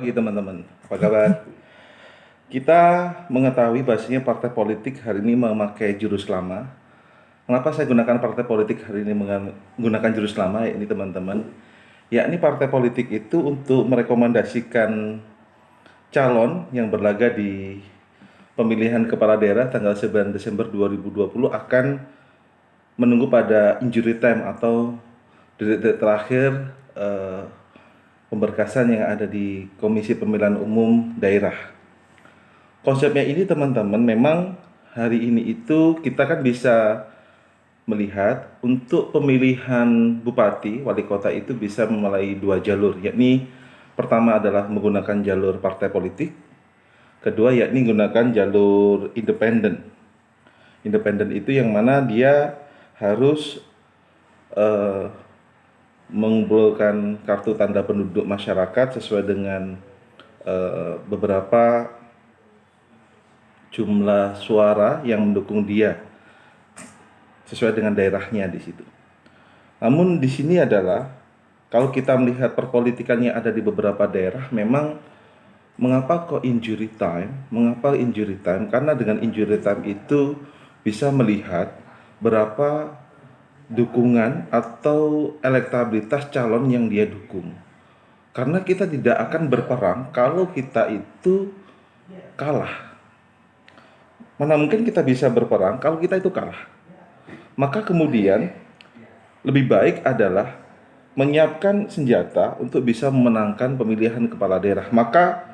pagi teman-teman, apa kabar? Kita mengetahui bahasanya partai politik hari ini memakai jurus lama. Kenapa saya gunakan partai politik hari ini menggunakan jurus lama ini teman-teman? Yakni partai politik itu untuk merekomendasikan calon yang berlaga di pemilihan kepala daerah tanggal 9 Desember 2020 akan menunggu pada injury time atau detik-detik terakhir eh, pemberkasan yang ada di Komisi Pemilihan Umum Daerah. Konsepnya ini teman-teman memang hari ini itu kita kan bisa melihat untuk pemilihan bupati, wali kota itu bisa melalui dua jalur, yakni pertama adalah menggunakan jalur partai politik, kedua yakni menggunakan jalur independen. Independen itu yang mana dia harus eh, mengumpulkan kartu tanda penduduk masyarakat sesuai dengan beberapa jumlah suara yang mendukung dia sesuai dengan daerahnya di situ. Namun di sini adalah kalau kita melihat perpolitikan yang ada di beberapa daerah, memang mengapa kok injury time? Mengapa injury time? Karena dengan injury time itu bisa melihat berapa dukungan atau elektabilitas calon yang dia dukung. Karena kita tidak akan berperang kalau kita itu kalah. Mana mungkin kita bisa berperang kalau kita itu kalah. Maka kemudian lebih baik adalah menyiapkan senjata untuk bisa memenangkan pemilihan kepala daerah. Maka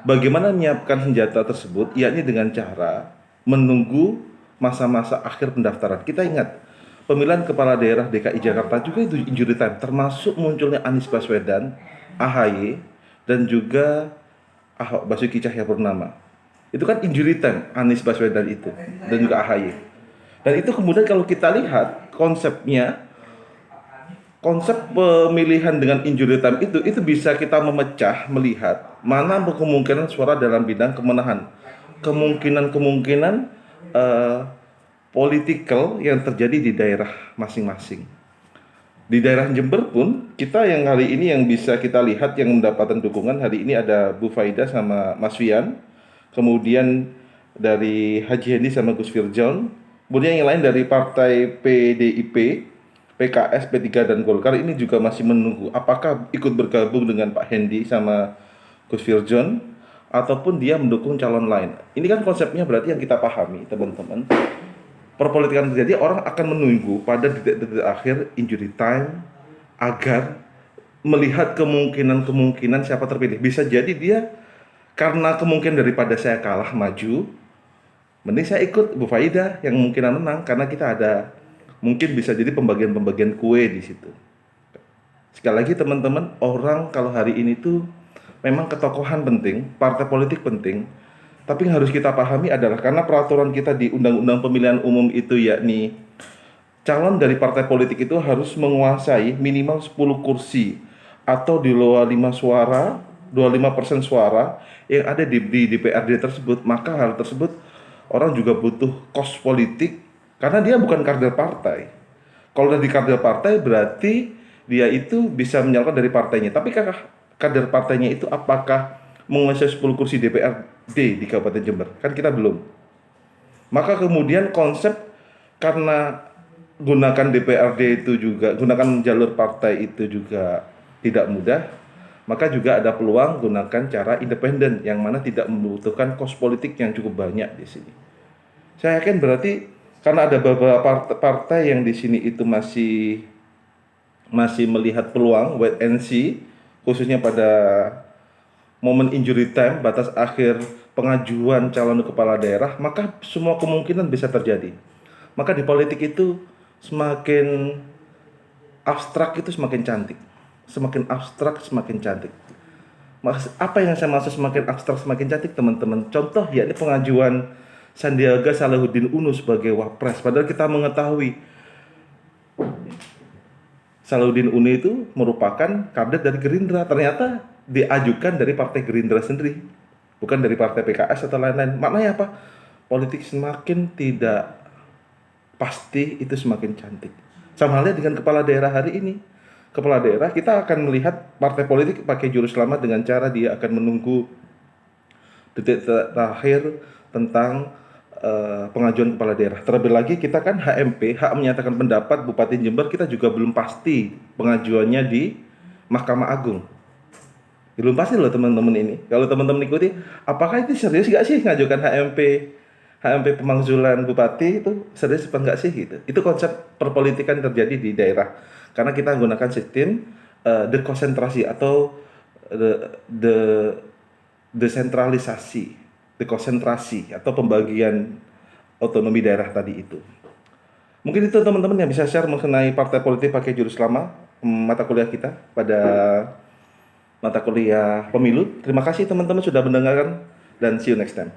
bagaimana menyiapkan senjata tersebut? Yakni dengan cara menunggu masa-masa akhir pendaftaran. Kita ingat, pemilihan kepala daerah DKI Jakarta juga itu injury time, termasuk munculnya Anies Baswedan, AHY, dan juga Ahok Basuki Cahayapurnama. Itu kan injury time Anies Baswedan itu, dan juga AHY. Dan itu kemudian kalau kita lihat konsepnya, konsep pemilihan dengan injury time itu bisa kita memecah melihat mana kemungkinan suara dalam bidang kemenahan, kemungkinan political yang terjadi di daerah masing-masing. Di daerah Jember pun kita yang hari ini yang bisa kita lihat yang mendapatkan dukungan hari ini ada Bu Faida sama Mas Wian, kemudian dari Haji Hendi sama Gus Firjon, kemudian yang lain dari partai PDIP, PKS, P3 dan Golkar ini juga masih menunggu apakah ikut bergabung dengan Pak Hendi sama Gus Firjon ataupun dia mendukung calon lain. Ini kan konsepnya berarti yang kita pahami teman-teman. Perpolitikan terjadi, orang akan menunggu pada detik-detik akhir injury time agar melihat kemungkinan siapa terpilih. Bisa jadi dia karena kemungkinan daripada saya kalah maju, mending saya ikut Bu Faida yang kemungkinan menang karena kita ada mungkin bisa jadi pembagian-pembagian kue di situ. Sekali lagi teman-teman, orang kalau hari ini tuh memang ketokohan penting, partai politik penting, tapi yang harus kita pahami adalah karena peraturan kita di Undang-Undang Pemilihan Umum itu yakni calon dari partai politik itu harus menguasai minimal 10 kursi atau di luar 5 suara, 25% suara yang ada di DPRD tersebut. Maka hal tersebut orang juga butuh kos politik karena dia bukan kader partai. Kalau dari kader partai berarti dia itu bisa menyalurkan dari partainya. Tapi kader partainya itu apakah menguasai 10 kursi DPRD di Kabupaten Jember? Kan kita belum. Maka kemudian konsep karena gunakan DPRD itu juga, gunakan jalur partai itu juga tidak mudah, maka juga ada peluang gunakan cara independen yang mana tidak membutuhkan kos politik yang cukup banyak di sini. Saya yakin berarti karena ada beberapa partai yang di sini itu masih melihat peluang wait and see, khususnya pada momen injury time, batas akhir pengajuan calon kepala daerah, maka semua kemungkinan bisa terjadi. Maka di politik itu semakin abstrak itu semakin cantik. Semakin abstrak semakin cantik. Apa yang saya maksud semakin abstrak semakin cantik teman-teman? Contoh yakni pengajuan Sandiaga Salahuddin Uno sebagai wapres. Padahal kita mengetahui Salahuddin Uno itu merupakan kader dari Gerindra. Ternyata diajukan dari partai Gerindra sendiri, bukan dari partai PKS atau lain-lain. Maknanya apa? Politik semakin tidak pasti itu semakin cantik. Sama halnya dengan kepala daerah hari ini. kepala daerah, kita akan melihat partai politik pakai jurus lama dengan cara dia akan menunggu detik terakhir tentang pengajuan kepala daerah. Terlebih lagi kita kan HMP, hak menyatakan pendapat Bupati Jember, kita juga belum pasti pengajuannya di Mahkamah Agung. Belum pasti loh teman-teman ini. Kalau teman-teman ikuti, apakah itu serius nggak sih ngajukan HMP pemakzulan bupati itu serius apa enggak sih gitu. Itu konsep perpolitikan terjadi di daerah. Karena kita menggunakan sistem dekonsentrasi atau the desentralisasi, dekonsentrasi atau pembagian otonomi daerah tadi itu. Mungkin itu teman-teman yang bisa share mengenai partai politik pakai jurus lama mata kuliah kita pada mata kuliah pemilu. Terima kasih teman-teman sudah mendengarkan dan see you next time.